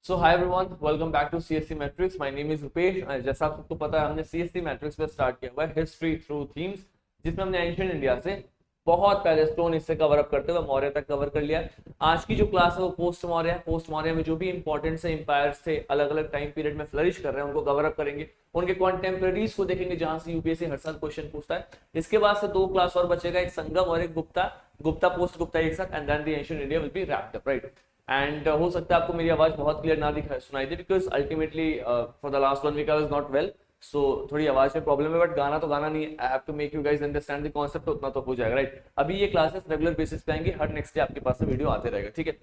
So hi everyone, welcome back to CSC Matrix. My name is Rupesh. जैसा आप सबको पता है, हमने सीएससी मैट्रिक्स पे स्टार्ट किया हुआ है हिस्ट्री थ्रू थीम्स, जिसमें हमने एंशिएंट इंडिया से बहुत पहले स्टोन इससे कवर अप करते हुए मौर्य तक कवर कर लिया। आज की जो क्लास है वो पोस्ट मौर्य है। पोस्ट मौर्य में जो भी इंपॉर्टेंट से इंपायर्स थे, अलग अलग टाइम पीरियड में फ्लरिश कर रहे हैं, उनको कवर अप करेंगे। उनके कॉन्टेम्पररीज को देखेंगे, जहां से यूपीएससी हर साल क्वेश्चन पूछता है। इसके बाद से दो क्लास और बचेगा, एक संगम और एक गुप्ता। गुप्ता पोस्ट गुप्ता एक साथ, and then the ancient India will be wrapped up, right. एंड हो सकता है आपको मेरी आवाज बहुत क्लियर ना दिखाई सुनाई दे, because ultimately for the last 1 week I was not well, so थोड़ी आवाज में प्रॉब्लम है। बट गाना तो गाना नहीं है, I have to make you guys understand the concept, उतना तो हो जाएगा, राइट। अभी ये क्लासेस रेगुलर बेसिस पे आएंगे, हर नेक्स्ट डे आपके पास में वीडियो आते रहेगा, ठीक है।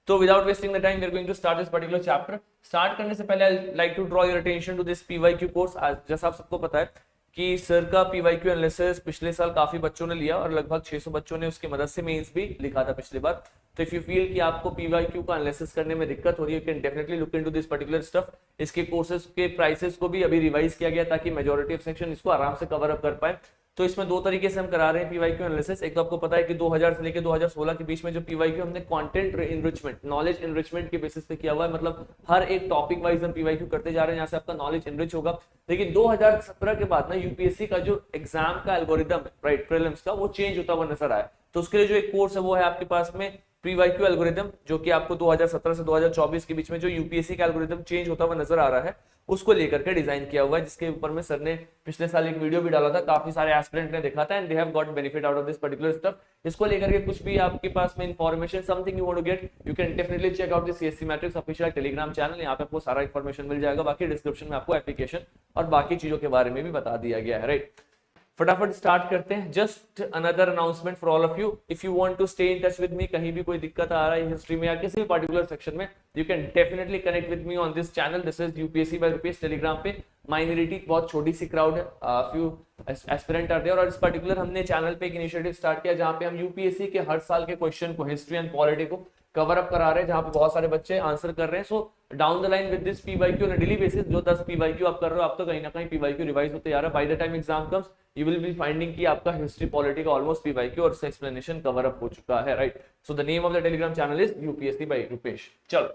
तो without wasting the time we are going to start this particular chapter. Start करने से पहले I like to draw your attention to this PYQ course. जैसा आप सबको पता है कि सर का पीवाईक्यू एनालिसिस पिछले साल काफी बच्चों ने लिया और लगभग 600 बच्चों ने उसकी मदद से मेंस भी लिखा था पिछली बार। तो इफ यू फील कि आपको पीवाईक्यू का एनालिसिस करने में दिक्कत हो रही है, you can definitely look into this particular stuff. इसके कोर्सेज के प्राइसेस को भी अभी रिवाइज किया गया ताकि मेजॉरिटी ऑफ सेक्शन इसको आराम से कवर अप कर पाए। तो इसमें दो तरीके से हम करा रहे हैं पीवाईक्यू एनालिसिस। एक तो आपको पता है कि 2000 से लेकर 2016 के बीच में जो पीवाईक्यू हमने कंटेंट इनरिचमेंट, नॉलेज इनरिचमेंट के बेसिस पे किया हुआ है। मतलब हर एक टॉपिक वाइज हम पीवाईक्यू करते जा रहे हैं, यहाँ से आपका नॉलेज इनरिच होगा। लेकिन 2017 के बाद ना यूपीएससी का जो एग्जाम का एल्गोरिदम है, राइट, प्रीलिम्स का, वो चेंज होता हुआ नजर आया। तो उसके लिए जो एक कोर्स है वो है आपके पास में पीवाईक्यू एल्गोरिदम, जो कि आपको 2017 से 2024 के बीच में जो यूपीएससी का एल्गोरिदम चेंज होता हुआ नजर आ रहा है, उसको लेकर के डिजाइन किया हुआ है। जिसके ऊपर में सर ने पिछले साल एक वीडियो भी डाला था, काफी सारे एस्पिरेंट ने देखा था, and they have got benefit out of this particular stuff. इसको लेकर के कुछ भी आपके पास में information, something you want to get, you can definitely check out the CSC Matrix official Telegram channel. यहाँ पे आपको सारा इंफॉर्मेशन मिल जाएगा। बाकी डिस्क्रिप्शन में आपको एप्लीकेशन और बाकी चीजों के बारे में भी बता दिया गया है, राइट। फटाफट स्टार्ट करते हैं। Just another announcement for all of you, if you want to stay in touch with me, कहीं भी कोई दिक्कत आ रहा है हिस्ट्री में या किसी भी पर्टिकुलर सेक्शन में, you can definitely connect with me on this channel. This is UPSC by Rupesh Telegram पे। माइनॉरिटी बहुत छोटी सी क्राउड है, फ्यू एस्पिरेंट आर देयर, और इस पर्टिकुलर हमने चैनल पे एक इनिशिएटिव स्टार्ट किया जहां पे हम यूपीएससी के हर साल के क्वेश्चन को, हिस्ट्री एंड पॉलिटी को कवर अप करा रहे हैं, जहां पे बहुत सारे बच्चे आंसर कर रहे हैं। So down the line with this PYQ on a daily basis, जो 10 पीवाईक्यू आप कर रहे हो, आप तो कहीं ना कहीं पीवाईक्यू रिवाइज होते जा रहा है। By the time exam comes, you will be finding कि आपका हिस्ट्री पॉलिटी का ऑलमोस्ट पीवाईक्यू और उसका एक्सप्लेनेशन कवर अप हो चुका है, right. So the name of the Telegram channel is UPSC by Rupesh. चलो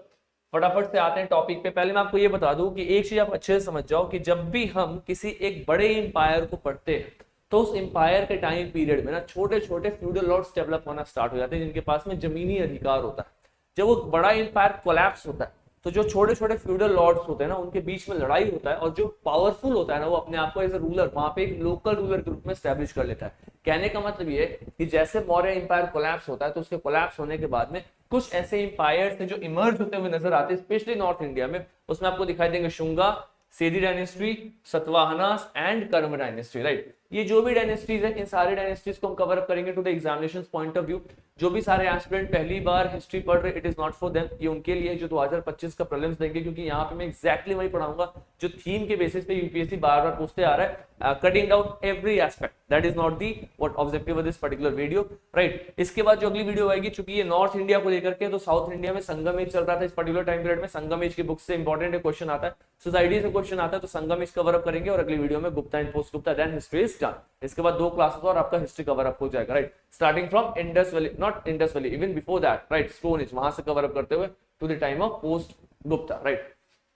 फटाफट से आते हैं टॉपिक पे। पहले मैं आपको ये बता दूं कि एक चीज आप अच्छे से समझ जाओ कि जब भी हम किसी एक बड़े इंपायर को पढ़ते हैं, तो उस इंपायर के टाइम पीरियड में ना छोटे छोटे फ्यूडल लॉर्ड्स डेवलप होना स्टार्ट हो जाते हैं, जिनके पास में जमीनी अधिकार होता है। जब वो बड़ा इंपायर कोलैप्स होता है, तो जो छोटे छोटे फ्यूडल लॉर्ड्स होते हैं ना, उनके बीच में लड़ाई होता है, और जो पावरफुल होता है ना, वो अपने आप को एज ए रूलर वहां पे एक लोकल रूलर के रूप में स्टैब्लिश कर लेता है। कहने का मतलब ये है कि जैसे मौर्य इंपायर कोलैप्स होता है, तो उसके कोलैप्स होने के बाद में कुछ ऐसे इंपायर्स जो इमर्ज होते हुए नजर आते हैं, स्पेशली नॉर्थ इंडिया में। उसमें आपको दिखाई देंगे शुंगा, सेदी डायनेस्टी, सतवाहनास एंड कर्म डायनेस्टी, राइट। ये जो भी डायनेस्टीज है, इन सारे डायनेस्टीज को हम कवर अप करेंगे to the examination point of view. जो भी सारे एस्पिरेंट पहली बार हिस्ट्री पढ़ रहे, it is not for them, ये उनके लिए जो 2025 का प्रीलिम्स देंगे, क्योंकि यहाँ पे मैं एक्जैक्टली वही पढ़ाऊंगा जो थीम के बेसिस पे यूपीएससी बार बार पूछते आ रहा है, cutting out every aspect. That is not the what objective of this particular video, right. इसके बाद जो अगली वीडियो आएगी, चूंकि ये नॉर्थ इंडिया को लेकर के, तो साउथ इंडिया में संगम एज चल रहा था इस पर्टिकुलर टाइम पीरियड में। संगम एज की बुक से इंपॉर्टेंट क्वेश्चन आता है, सोसाइटी से क्वेश्चन आता है, तो संगम एज कवर अप करेंगे, और अगली वीडियो में Gupta and post Gupta, then history is done. इसके बाद 2 क्लासेस और आपका हिस्ट्री कवर अप हो जाएगा, right. Starting from Indus valley, not Indus valley, even before that, right, stone age, वहां से कवर अप करते हुए to the time of post Gupta, right.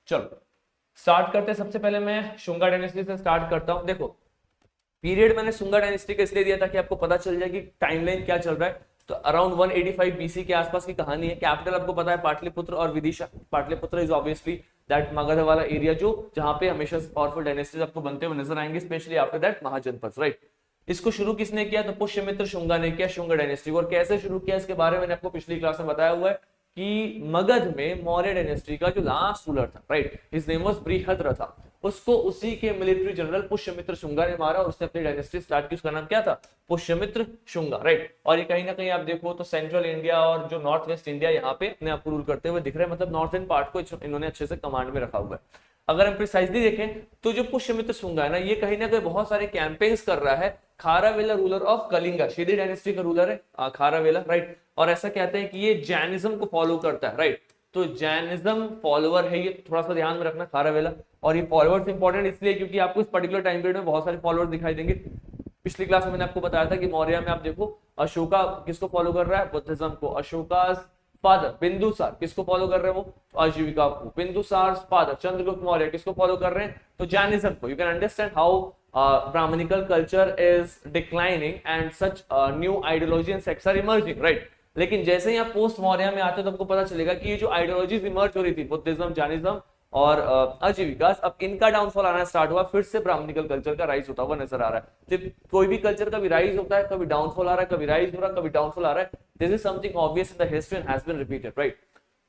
चलो स्टार्ट करते हैं। सबसे पहले मैं शुंगा डायनेस्टी से स्टार्ट करता हूं। देखो पीरियड मैंने शुंगा डायनेस्टी का इसलिए दिया था कि आपको पता चल जाए कि टाइमलाइन क्या चल रहा है। तो अराउंड 185 बीसी के आसपास की कहानी है। कैपिटल आपको पता है पाटलिपुत्र और Vidisha. Pataliputra is obviously that Magadh वाला एरिया, जो जहां पे हमेशा पावरफुल डायनेस्टीज आपको बनते हुए नजर आएंगे, स्पेशली आफ्टर दैट महाजनपद, राइट। इसको शुरू किसने किया? तो पुष्यमित्र शुंगा ने किया, शुंगा डायनेस्टी को। और कैसे शुरू किया इसके बारे में मैंने आपको पिछली क्लास में बताया हुआ है कि मगध में मौर्य डायनेस्टी का जो लास्ट रूलर था, right, his name was Brihadratha, उसको उसी के मिलिट्री जनरल पुष्यमित्र शुंगा ने मारा और उसने अपनी डायनेस्टी स्टार्ट की। उसका नाम क्या था? पुष्यमित्र शुंगा, राइट। और ये कहीं ना कहीं आप देखो तो सेंट्रल इंडिया और जो नॉर्थ वेस्ट इंडिया यहाँ पे अपने आप को रूल करते हुए दिख रहे हैं, मतलब नॉर्थन पार्ट को इन्होंने अच्छे से कमांड में रखा हुआ है। अगर हम प्रिसाइजली देखें तो जो पुष्यमित्र शुंगा है ना, ये कहीं ना कहीं बहुत सारे कैंपेन्स कर रहा है। खारावेला रूलर ऑफ कलिंगा, शिदी डायनेस्टी का रूलर है खारावेला, राइट। और ऐसा कहते हैं कि ये जैनिज्म को फॉलो करता है, राइट। तो जैनिज्म फॉलोअर है ये, थोड़ा सा ध्यान में रखना खारावेला। और ये फॉलोअर्स इंपॉर्टेंट इसलिए क्योंकि आपको इस पर्टिकुलर टाइम पीरियड में बहुत सारे फॉलोअर्स दिखाई देंगे। पिछली क्लास में मैंने आपको बताया था कि मौर्य में आप देखो अशोका किसको फॉलो कर रहा है? बुद्धिज्म को। अशोका फादर बिंदुसार, किसको फॉलो कर रहे हैं वो? तो आजीविका को। बिंदुसार फादर चंद्रगुप्त मौर्य, किसको फॉलो कर रहे हैं? तो जैनिज्म को। You can understand how brahmanical culture is declining and such new ideology and sects are emerging, right. लेकिन जैसे ही आप पोस्ट मौर्य में आते हो तो आपको पता चलेगा कि ये जो आइडियोलॉजीज इमर्ज हो रही थी, बुद्धिज्म, जैनिज्म और आजीविका, अब इनका डाउनफॉल आना स्टार्ट हुआ, फिर से ब्राह्मणिकल कल्चर का राइज होता हुआ नजर आ रहा है। जब कोई भी कल्चर कभी राइज होता है, कभी डाउनफॉल आ रहा है, कभी राइज हो रहा है, कभी डाउनफॉल आ रहा है, this is something obvious in the history and has been repeated, right.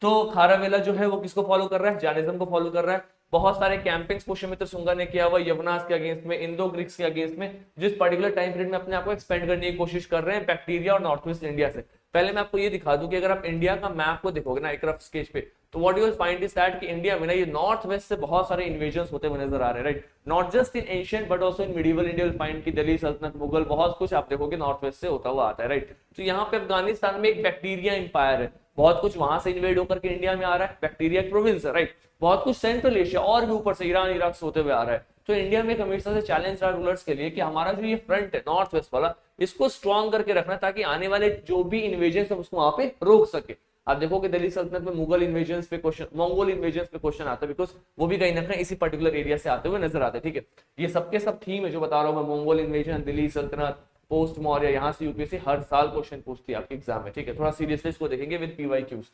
तो खारावेला जो है वो किसको फॉलो कर रहा है? जैनिज्म को फॉलो कर रहा है। बहुत सारे कैंपिंग्स पुष्यमित्र शुंगा ने किया हुआ यवनास के अगेंस्ट में, इंडो ग्रीक्स के अगेंस्ट में, जिस पर्टिकुलर टाइम पीरियड में अपने आप को एक्सपेंड करने की कोशिश कर रहे हैं बैक्टीरिया और नॉर्थ ईस्ट इंडिया से। पहले मैं आपको ये दिखा दूं कि अगर आप इंडिया का मैप को देखोगे ना एक रफ स्केच पे, तो what you will find is that कि इंडिया में ना ये नॉर्थ वेस्ट से बहुत सारे इन्वेजन्स होते हुए नजर आ रहे हैं, right. Not just in ancient but also in medieval India will find कि दिल्ली सल्तनत, मुगल, बहुत कुछ आप देखोगे नॉर्थ वेस्ट से होता हुआ आता है, राइट। तो यहाँ पे अफगानिस्तान में एक बैक्टीरिया इंपायर है, बहुत कुछ वहां से इन्वेड होकर के इंडिया में आ रहा है, बैक्टीरिया प्रोविंस है, राइट। बहुत कुछ सेंट्रल एशिया और भी ऊपर से ईरान इराक से होते हुए आ रहा है। तो इंडिया में हमेशा से चैलेंज रहा रूलर्स के लिए कि हमारा जो ये फ्रंट है नॉर्थ वेस्ट वाला, इसको स्ट्रॉन्ग करके रखना ताकि आने वाले जो भी इन्वेजन है उसको वहां पे रोक सके। आप देखोगे दिल्ली सल्तनत में मुगल इन्वेजन पे क्वेश्चन, मंगोल इन्वेजन पे क्वेश्चन आता है, बिकॉज वो भी कहीं ना कहीं इसी पर्टिकुलर एरिया से आते हुए नजर आते हैं, ठीक है। ये सबके सब थीम है जो बता रहा हूँ मैं, मंगोल इन्वेजन, दिल्ली सल्तनत, पोस्ट मौर्य, यहाँ से यूपीएससी हर साल क्वेश्चन पूछती है आपके एग्जाम में, ठीक है। थोड़ा सीरियसली इसको देखेंगे विद पीवाईक्यूज।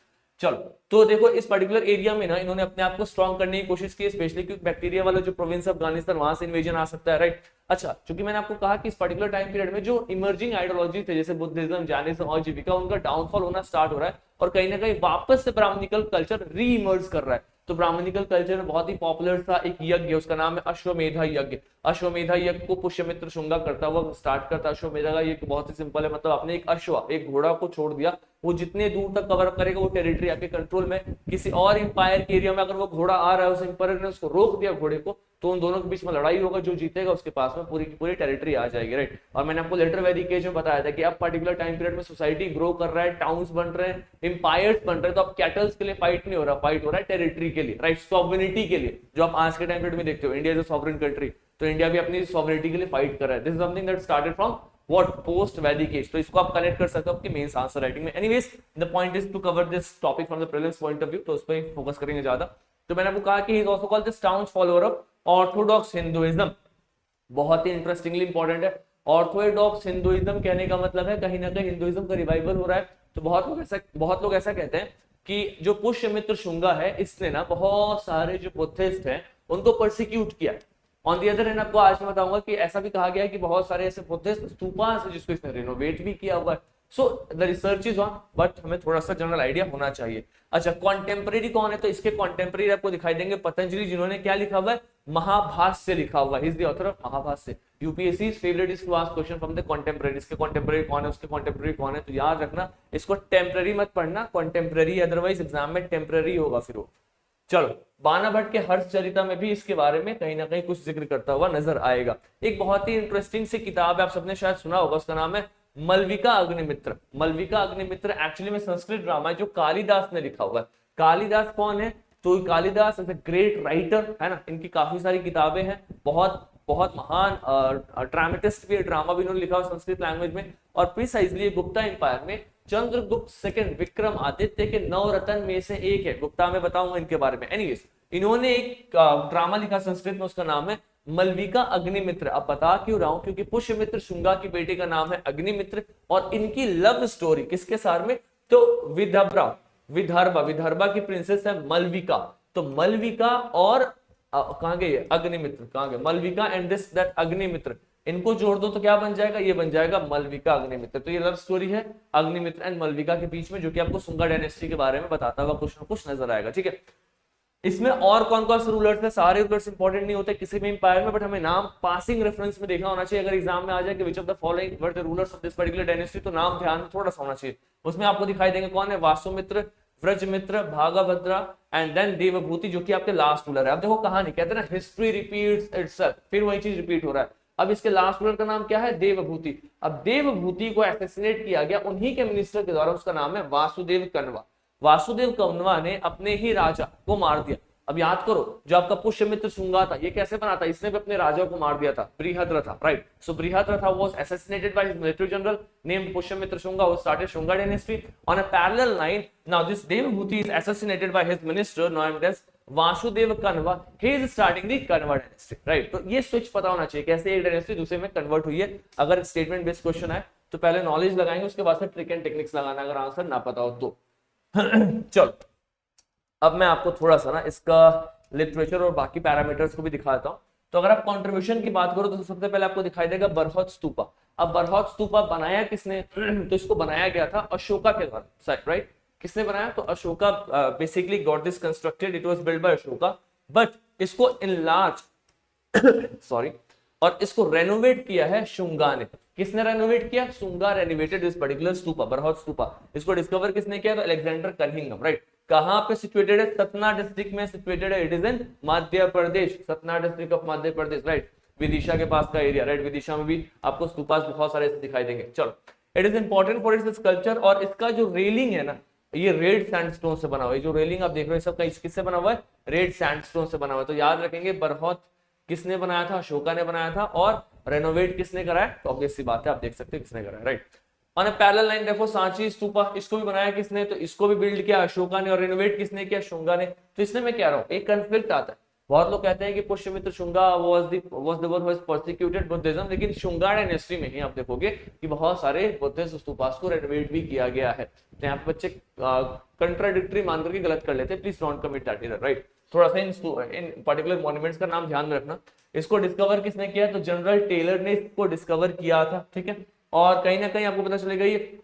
चलो, तो देखो इस पर्टिकुलर एरिया में ना इन्होंने अपने आप को स्ट्रॉन्ग करने की कोशिश की, स्पेशली क्योंकि बैक्टीरिया वाला जो प्रोविंस अफगानिस्तान, वहां से इन्वेजन आ सकता है, राइट। अच्छा, क्योंकि मैंने आपको कहा कि इस पर्टिकुलर टाइम पीरियड में जो इमर्जिंग आइडियोलॉजी थे जैसे बुद्धिज्म, जैनिज्म और आजीविका, उनका डाउनफॉल होना स्टार्ट हो रहा है और कहीं ना कहीं वापस से ब्राह्मणिकल कल्चर री इमर्ज कर रहा है। तो ब्राह्मणिकल कल्चर में बहुत ही पॉपुलर था एक यज्ञ, उसका नाम है अश्वमेधा यज्ञ। अश्वमेधा यज्ञ को पुष्यमित्र शुंगा करता हुआ स्टार्ट करता। अश्वमेधा का यज्ञ बहुत ही सिंपल है, मतलब आपने एक अश्व, एक घोड़ा को छोड़ दिया, वो जितने दूर तक कवर अप करेगा वो टेरिटरी आपके कंट्रोल में। किसी और इंपायर के एरिया में अगर वो घोड़ा आ रहा है, उस इंपायर ने उसको रोक दिया घोड़े को, तो उन दोनों के बीच में लड़ाई होगा, जो जीतेगा उसके पास में पूरी की पूरी टेरिटरी आ जाएगी, राइट। और मैंने आपको लेटर वैदिक एज में बताया था कि अब पर्टिकुलर टाइम पीरियड में सोसाइटी ग्रो कर रहा है, टाउन्स बन रहे हैं, इंपायर्स बन रहे हैं, तो अब कैटल्स के लिए फाइट नहीं हो रहा, फाइट हो रहा है टेरिटरी के लिए, राइट, सॉवरेनिटी के लिए। जो आप आज के टाइम पीरियड में देखते हो, India is a sovereign country, तो इंडिया भी अपनी सॉवरेनिटी के लिए फाइट कर रहा है। This is something that started from what, post Vedic age. तो इसको आप कनेक्ट कर सकते हो आपके मेंस आंसर राइटिंग में। Anyways, the point is to cover this topic from the prelims point of view, तो उस पर फोकस करेंगे ज्यादा। तो मैंने आपको कहा कि he is also called the staunch follower of orthodox Hinduism. बहुत ही इंटरेस्टिंगली इंपॉर्टेंट है। ऑर्थोडॉक्स हिंदुइज्म कहने का मतलब है कहीं ना कहीं हिंदुइज्म का रिवाइवल हो रहा है। तो बहुत लोग ऐसा कहते हैं कि जो पुष्यमित्र शुंगा है, इसने ना बहुत सारे जो बुद्धिस्ट हैं उनको परसिक्यूट किया। ऑन दी अदर हैंड आपको आज मैं बताऊंगा कि ऐसा भी कहा गया है कि बहुत सारे ऐसे बुद्धिस्ट स्तूपास हैं जिसको इसने रिनोवेट भी किया हुआ है। So the research is on, but हमें थोड़ा सा जनरल आइडिया होना चाहिए। अच्छा, कॉन्टेम्परेरी कौन है? तो इसके कॉन्टेम्परेरी आपको दिखाई देंगे पतंजलि, जिन्होंने क्या लिखा हुआ है? महाभाष्य लिखा हुआ है। He is the author of Mahabhashya. UPSC favourite is to ask question from the contemporary. इसके कॉन्टेम्परेरी कौन है, उसके कॉन्टेम्परेरी कौन है, तो याद रखना इसको टेम्पररी मत पढ़ना, कॉन्टेम्परेरी, अदरवाइज एग्जाम में टेम्पररी होगा फिर वो। चलो, बाणा भट्ट के हर्षचरिता में भी इसके बारे में कहीं ना कहीं कुछ जिक्र करता हुआ नजर आएगा। एक बहुत ही इंटरेस्टिंग सी किताब है, आप सबने शायद सुना होगा, उसका नाम है मलविका अग्निमित्र। मलविका अग्निमित्र एक्चुअली में संस्कृत ड्रामा है जो कालिदास ने लिखा हुआ है। कालिदास कौन है? तो Kalidas as a great writer है ना, इनकी काफी सारी किताबें हैं, बहुत बहुत महान ड्रामेटिस्ट भी, ड्रामा भी इन्होंने लिखा हुआ संस्कृत लैंग्वेज में। और प्रिसाइजली गुप्ता एम्पायर में चंद्रगुप्त सेकंड विक्रम आदित्य के 9 रत्न में से एक है। गुप्ता में बताऊंगा इनके बारे में। एनीवेज, इन्होंने एक ड्रामा लिखा संस्कृत में, उसका नाम है मलविका अग्निमित्र। अब बता क्यों रहा हूं? क्योंकि पुष्यमित्र शुंगा की बेटी का नाम है अग्निमित्र और इनकी लव स्टोरी किसके साथ में? तो विदर्भा की प्रिंसेस है मलविका। तो मलविका और कहां गए अग्निमित्र, कहां गए Malvika and this that Agnimitra, इनको जोड़ दो तो क्या बन जाएगा? ये बन जाएगा मलविका अग्निमित्र। तो ये लव स्टोरी है अग्निमित्र एंड मलविका के बीच में, जो कि आपको शुंगा डायनेस्टी के बारे में बताता हुआ कुछ ना कुछ नजर आएगा, ठीक है। इसमें और कौन कौन से रूलर्स हैं? सारे रूलर्स इंपॉर्टेंट नहीं होते किसी भी एम्पायर में, बट हमें नाम पासिंग रेफरेंस में देखना होना चाहिए। अगर एग्जाम में आ जाए कि विच of the following were the rulers of this particular dynasty, तो नाम ध्यान में थोड़ा सा होना चाहिए। उसमें आपको दिखाई देंगे कौन है? वासुमित्र, व्रजमित्र, भागभद्रा एंड देन देवभूति, जो कि आपके लास्ट रूलर है। अब देखो कहानी, कहते हैं ना हिस्ट्री रिपीट्स इटसेल्फ, फिर वही चीज रिपीट हो रहा है। अब इसके लास्ट रूलर का नाम क्या है? देवभूति। अब देवभूति को असैसिनेट किया गया उन्हीं के मिनिस्टर के द्वारा, उसका नाम है वासुदेव कन्वा। वासुदेव कन्वा ने अपने ही राजा को मार दिया। अब याद करो, जो आपका पुष्यमित्र शुंगा था, ये कैसे बना था? इसने भी अपने राजा को मार दिया था, Brihadratha, right? So Brihadratha was assassinated by his military general named Pushyamitra Shunga, who started Shunga dynasty. On a parallel line, now this Devabhuti is assassinated by his minister named as Vasudev Kanva. He is starting the Kanva dynasty, right? तो ये switch पता होना चाहिए, कैसे एक dynasty दूसरे में convert हुई है. अगर स्टेटमेंट बेस्ड क्वेश्चन है तो पहले नॉलेज लगाएंगे, उसके बाद से ट्रिक एंड टेक्निक्स लगाना, अगर आंसर ना पता हो तो. चलो, अब मैं आपको थोड़ा सा ना इसका लिटरेचर और बाकी पैरामीटर्स को भी दिखाता हूं. तो अगर आप कंट्रीब्यूशन की बात करो तो सबसे पहले आपको दिखाई देगा बरहौत स्तूपा. अब बरहौत स्तूपा बनाया किसने? तो इसको बनाया गया था अशोका के द्वारा, राइट? किसने बनाया? तो Ashoka basically got this constructed, it was build by Ashoka, but इसको इनलार्ज सॉरी और इसको रेनोवेट किया है शुंगा ने. किसने रेनोवेट किया? Shunga renovated this particular stupa, Bharhut stupa. इसको डिस्कवर किसने किया? तो अलेक्जेंडर कनिंघम, राइट? कहां पे सिचुएटेड है? सतना डिस्ट्रिक्ट में सिचुएटेड है. It is in Madhya Pradesh, Satna district of Madhya Pradesh, right? Vidisha के पास का एरिया, राइट? विदिशा में भी आपको स्तूपास बहुत सारे दिखाई देंगे. चलो, it is important for its culture. और इसका जो रेलिंग है ना, ये रेड सैंडस्टोन से बना हुआ है. जो रेलिंग आप देख रहे हो सबका किससे बना हुआ है? रेड सैंडस्टोन से बना हुआ है. तो याद रखेंगे बरहौत किसने बनाया था? अशोका ने बनाया था. और रेनोवेट किसने कराया? तो ऑब्वियस सी बात है, आप देख सकते हैं किसने कराया, right? On a parallel line देखो, सांची स्तूपा, इसको भी बनाया किसने? तो इसको भी बिल्ड किया अशोका ने. और रेनोवेट किसने किया? शुंगा ने. तो इसमें मैं कह रहा हूं एक कंफ्लिक्ट आता है. बहुत लोग कहते हैं कि Pushyamitra Shunga was the one who was persecuted Buddhism, लेकिन शुंगा डायनेस्टी में ही आप देखोगे कि बहुत सारे बुद्धिस्ट स्तूपास को रेनोवेट भी किया गया है. तो यहाँ पे बच्चे कंट्राडिक्टरी मान करके गलत कर लेते हैं. Please don't commit that error, right? थोड़ा सा इन पर्टिकुलर मॉन्यूमेंट्स का नाम ध्यान में रखना. इसको डिस्कवर किसने किया? तो जनरल टेलर ने इसको डिस्कवर किया था, ठीक है? और कहीं ना कहीं आपको पता चलेगा ये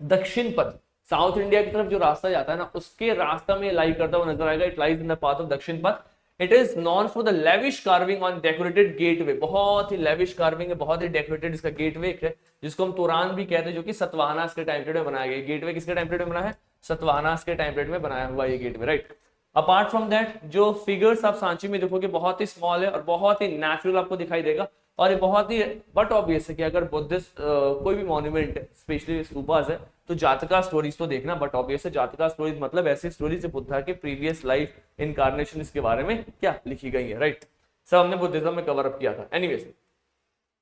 दक्षिण पथ, साउथ इंडिया की तरफ जो रास्ता जाता है ना, उसके रास्ता में लाई करता हुआ नजर आएगा. It lies in the path of दक्षिण पथ. It is non for the lavish carving on decorated gateway. बहुत ही लेविश कार्विंग है, बहुत ही डेकोरेटेड इसका गेटवे है, जिसको हम तोरान भी कहते हैं, जो कि सतवाहनास के टाइम पीरियड में बनाया गया. गेटवे किसके टाइम पीरियड में बना है? सतवाहनास के टाइम पीरियड में बनाया हुआ ये gateway, right? Apart from that, जो फिगर्स आप सांची में देखोगे बहुत ही स्मॉल है और बहुत ही नेचुरल आपको दिखाई देगा. और ये बहुत ही बट ऑब्वियस है कि अगर बुद्धिस्ट कोई भी मॉन्यूमेंट है, स्पेशली स्तूपास है, तो जातका स्टोरीज तो देखना. बट ऑब्वियस है जातका स्टोरीज मतलब ऐसी स्टोरीज जो बुद्धा के प्रीवियस लाइफ इनकारनेशन इसके बारे में क्या लिखी गई है, राइट? सब हमने बुद्धिज्म में कवर अप किया था. एनीवेज,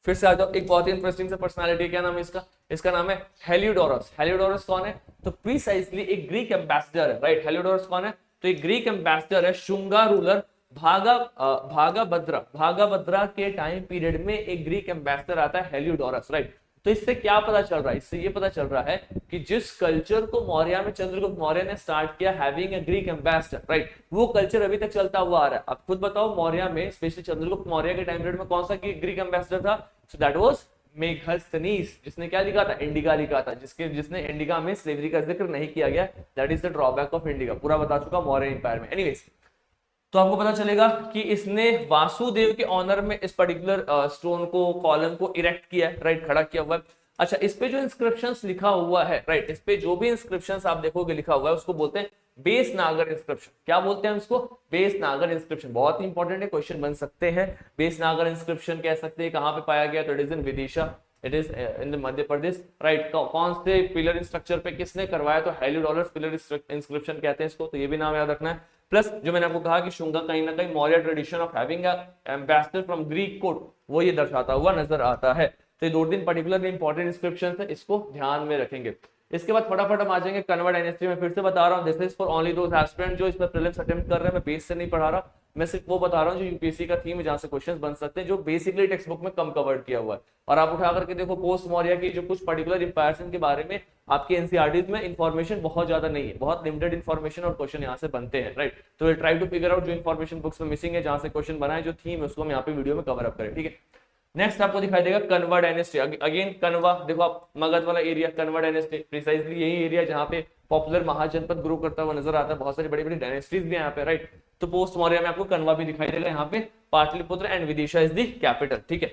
फिर से आ जाओ. एक बहुत ही इंटरेस्टिंग सा पर्सनालिटी, क्या नाम है इसका? इसका नाम है हेलियोडोरस. हेलियोडोरस कौन है? तो प्रीसाइजली एक ग्रीक एम्बेसडर है, राइट? हेलियोडोरस कौन है? तो एक ग्रीक एम्बेसडर है. शुंगा रूलर भागाभद्रा के टाइम पीरियड में एक ग्रीक एम्बेसडर आता है हेलियोडोरस, राइट? तो इससे क्या पता चल रहा है? इससे ये पता चल रहा है कि जिस कल्चर को मौर्य में चंद्रगुप्त मौर्य ने स्टार्ट किया, having a Greek ambassador, right, वो कल्चर अभी तक चलता हुआ आ रहा है. अब खुद बताओ, मौर्य में स्पेशली चंद्रगुप्त मौर्य के टाइम पीरियड में कौन सा ग्रीक एम्बेसडर था? सो दैट वाज मेगस्थनीज, जिसने क्या लिखा था? इंडिका लिखा था. जिसने इंडिका में स्लेवरी का जिक्र नहीं किया गया. That is the drawback of indica. पूरा बता चुका मौर्य एम्पायर में. एनीवेज, तो आपको पता चलेगा कि इसने वासुदेव के ऑनर में इस पर्टिकुलर स्टोन को, कॉलम को इरेक्ट किया है, राइट? खड़ा किया हुआ है. अच्छा, इस पे जो इंस्क्रिप्शंस लिखा हुआ है, राइट, इस पे जो भी इंस्क्रिप्शंस आप देखोगे लिखा हुआ है, उसको बोलते हैं बेस नागर इंस्क्रिप्शन. क्या बोलते हैं इसको? बेस नागर इंस्क्रिप्शन. बहुत ही इंपॉर्टेंट है, क्वेश्चन बन सकते हैं. बेस नागर इंस्क्रिप्शन कह सकते हैं. कहां पे पाया गया? तो it is in Vidisha, it is in Madhya Pradesh, right? कौन से पिलर स्ट्रक्चर पे किसने करवाया? तो हेलियोडोरस पिलर इंस्क्रिप्शन कहते हैं इसको. तो ये भी नाम याद रखना है. प्लस जो मैंने आपको कहा कि शुंगा कहीं ना कहीं Maurya tradition of having ambassador from Greek court, वो ये दर्शाता हुआ नजर आता है. तो ये 2-3 पर्टिकुलर इंपॉर्टेंट इंस्क्रिप्शंस है, इसको ध्यान में रखेंगे. इसके बाद फटाफट हम आ जाएंगे कन्वा डायनेस्टी में. फिर से बता रहा हूँ, this is for only those aspirant जो इसमें प्रीलिम्स अटेम्प्ट कर रहे हैं. मैं बेस से नहीं पढ़ा रहा, मैं सिर्फ वो बता रहा हूँ जो यूपीएससी का थीम है, जहां से क्वेश्चंस बन सकते हैं, जो बेसिकली टेक्स्ट बुक में कम कवर किया हुआ है. और आप उठा करके देखो पोस्ट मौर्य की जो कुछ पर्टिकुलर इंपायर्स के बारे में आपके एनसीईआरटीज में इंफॉर्मेशन बहुत ज्यादा नहीं है, बहुत लिमिटेड इंफॉर्मेशन और क्वेश्चन यहाँ से बनते हैं, राइट? तो will try to figure out जो इंफॉर्मेशन बुक्स में मिसिंग है, जहां से क्वेश्चन बनाए, जो थीम है उसको हम यहाँ पे वीडियो में कवर अप करें, ठीक है? नेक्स्ट आपको दिखाई देगा कन्वा डायनेस्टी. अगेन कन्वा, देखो आप मगध वाला एरिया, कन्वा डायनेस्टी प्रिसाइजली यही एरिया जहाँ पे पॉपुलर महाजनपद ग्रो करता हुआ नजर आता है. बहुत सारी बड़ी बड़ी डायनेस्टीज भी यहाँ पे, राइट? तो पोस्ट मौर्य में आपको कन्वा भी दिखाई देगा. यहाँ पे Pataliputra and Vidisha is the capital, ठीक है?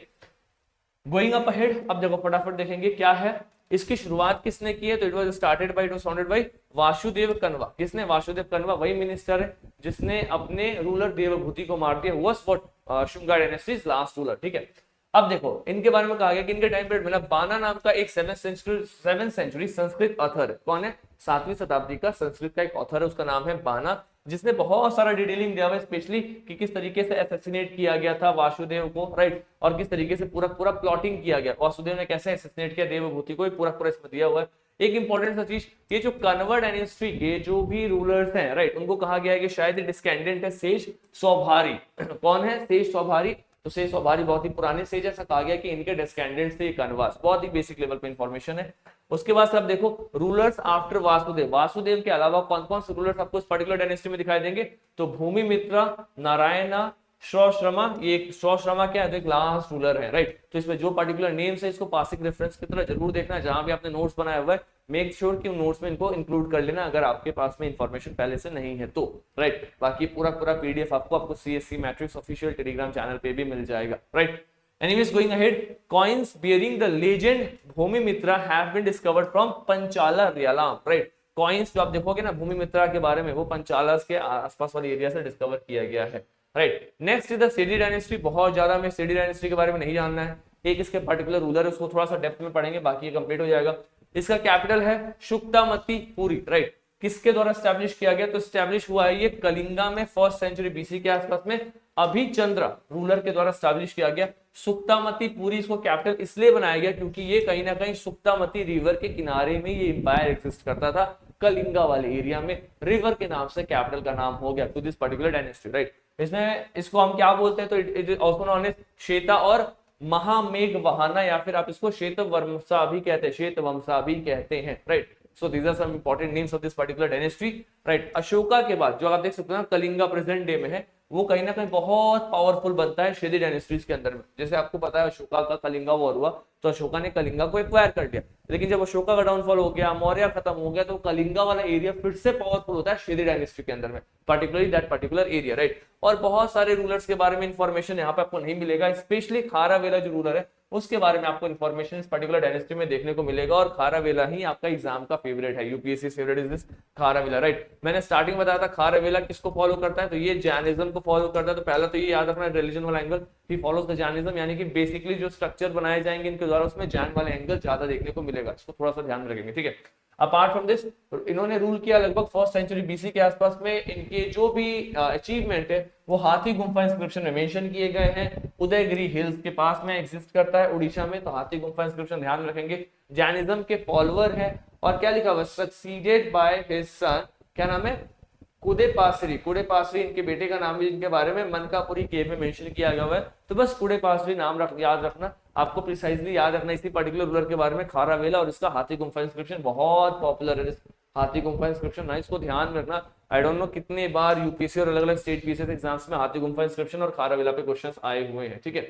गोइंग अप अहेड, अब देखो फटाफट देखेंगे क्या है. इसकी शुरुआत किसने की है? तो it was started by, it was founded by Vasudev Kanva. किसने? वासुदेव कन्वा, वही मिनिस्टर है जिसने अपने रूलर देवभूति को मार दिया. Was what Shunga dynasties last ruler, ठीक है? अब देखो इनके बारे में कहा गया कि इनके टाइम पीरियड में ना बाना नाम का एक 7th सेंचुरी संस्कृत ऑथर है. कौन है? 7वीं शताब्दी का संस्कृत का एक ऑथर है, उसका नाम है बाना. जिसने बहुत सारा डिटेलिंग दिया हुआ है, स्पेशली कि किस तरीके से असैसिनेट किया गया था वासुदेव को, राइट, और किस तरीके से पूरा पूरा प्लॉटिंग किया गया, वासुदेव ने कैसे असैसिनेट किया देवभूति को, पूरा पूरा इसमें दिया हुआ है। एक इंपॉर्टेंट सा चीज, ये जो कन्वर डायनेस्टी के जो भी रूलर्स हैं, राइट, उनको कहा गया है कि शायद डिस्केंडेंट है सेज सौभारी। कौन है? सेज सौभारी। तो सेज सौभारी बहुत ही पुराने सेज, ऐसा कहा गया कि इनके डिस्केंडेंट्स थे कन्वास। बहुत ही बेसिक लेवल पे इंफॉर्मेशन है। उसके बाद सब देखो, रूलर्स आफ्टर वासुदेव, वासुदेव के अलावा कौन कौन से रूलर्स आपको इस पर्टिकुलर डायनेस्टी में दिखाई देंगे? तो भूमिमित्रा, नारायणा, श्रौश्रमा। ये श्रौश्रमा क्या है? तो एक लास्ट रूलर है, राइट। तो इसमें जो पर्टिकुलर नेम्स है इसको पासिंग रेफरेंस की तरह जरूर देखना है, जहां भी आपने नोट्स बनाया हुआ है मेक श्योर कि नोट्स में इनको इंक्लूड कर लेना अगर आपके पास में इंफॉर्मेशन पहले से नहीं है तो, राइट। बाकी पूरा पूरा पीडीएफ आपको CSC Matrix official Telegram channel पे भी मिल जाएगा, right. Anyways, going ahead, coins bearing the legend भूमिमित्रा have been discovered from पंचाला रियालाम, right? Coins जो आप देखोगे ना भूमिमित्रा के बारे में, वो पंचाला के आसपास वाली एरिया से डिस्कवर किया गया है, right. Next is the Chedi dynasty. बहुत ज्यादा हमें सेडी डायनेस्टी के बारे में नहीं जानना है, एक इसके पर्टिकुलर रूलर है, उसको थोड़ा सा डेप्थ में पढ़ेंगे, बाकी ये कंप्लीट हो जाएगा। इसका कैपिटल है शुक्तामती पुरी, राइट। किसके द्वारा स्टैब्लिश किया गया? तो स्टैब्लिश हुआ है ये कलिंगा में 1st सेंचुरी बीसी के आसपास में, अभिचंद्र रूलर के द्वारा स्टैब्लिश किया गया। सुक्तामती पुरी इसको कैपिटल इसलिए बनाया गया क्योंकि ये कहीं ना कहीं सुक्तामती रिवर के किनारे में ये एम्पायर एग्जिस्ट करता था, कलिंगा वाले एरिया में, रिवर के नाम से कैपिटल का नाम हो गया to this particular dynasty, right. इसमें इसको हम क्या बोलते हैं? तो it is also known as Shweta और महामेघ वहाना, या फिर आप इसको श्वेतवंशा भी कहते हैं, श्वेतवंशा भी कहते हैं, right. So these are some important names of this particular dynasty, right? Ashoka के बाद जो आप देख सकते हो ना कलिंगा प्रेजेंट डे में है, वो कहीं ना कहीं बहुत पावरफुल बनता है शेदी डायनेस्टीज के अंदर में। जैसे आपको पता है अशोका का कलिंगा वॉर हुआ, तो अशोका ने कलिंगा को एक्वायर कर लिया, लेकिन जब अशोका का डाउनफॉल हो गया, मौर्य खत्म हो गया, तो कलिंगा वाला एरिया फिर से पावरफुल होता है शेदी डायनेस्टी के अंदर में, particularly that particular area, right. और बहुत सारे रूलर्स के बारे में इंफॉर्मेशन यहाँ पे आपको नहीं मिलेगा, स्पेशली खारावेला जो रूलर है उसके बारे में आपको इन्फॉर्मेशन इस पर्टिकुलर डायनेस्टी में देखने को मिलेगा, और खारावेला ही आपका एग्जाम का फेवरेट है, UPSC favourite is this Kharavela, right. मैंने स्टार्टिंग में बताया था खारावेला किसको फॉलो करता है, तो ये जैनिज्म को फॉलो करता है। तो पहला तो ये याद रखना रिलीजन वाला angle, he follows the Jainism, यानी कि बेसिकली जो स्ट्रक्चर बनाए जाएंगे इनके द्वारा उसमें जैन वाले एंगल ज्यादा देखने को मिलेगा, इसको थोड़ा सा ध्यान रखेंगे, ठीक है। अपार्ट फ्रॉम दिस, इन्होंने रूल किया लगभग 1st सेंचुरी बीसी के आसपास में। इनके जो भी अचीवमेंट है वो हाथी गुम्फा इंस्क्रिप्शन में मेंशन किए गए हैं, उदयगिरी हिल्स के पास में एग्जिस्ट करता है उड़ीसा में, तो हाथी गुम्फा इंस्क्रिप्शन ध्यान रखेंगे। जैनिज्म के फॉलोअर है, और क्या लिखा हुआ, सक्सीडेड बाय हिज सन, क्या नाम है, कुडेपासरी। कुडेपासरी इनके बेटे का नाम है, जिनके बारे में मनकापुरी केव में मेंशन किया गया है। तो बस कुडेपासरी नाम याद रखना, आपको प्रिसाइजली याद रखना इसी पर्टिकुलर रूलर के बारे में, खारावेला, और इसका हाथी गुम्फा इंस्क्रिप्शन बहुत पॉपुलर है, हाथी गुम्फा इंस्क्रिप्शन ना, इसको ध्यान रखना। आई डोंट नो कितने बार यूपीएससी और अलग अलग स्टेट पीसीएस एग्जाम्स में हाथी गुम्फा इंस्क्रिप्शन और खारावेला पे क्वेश्चंस आए हुए हैं, ठीक है।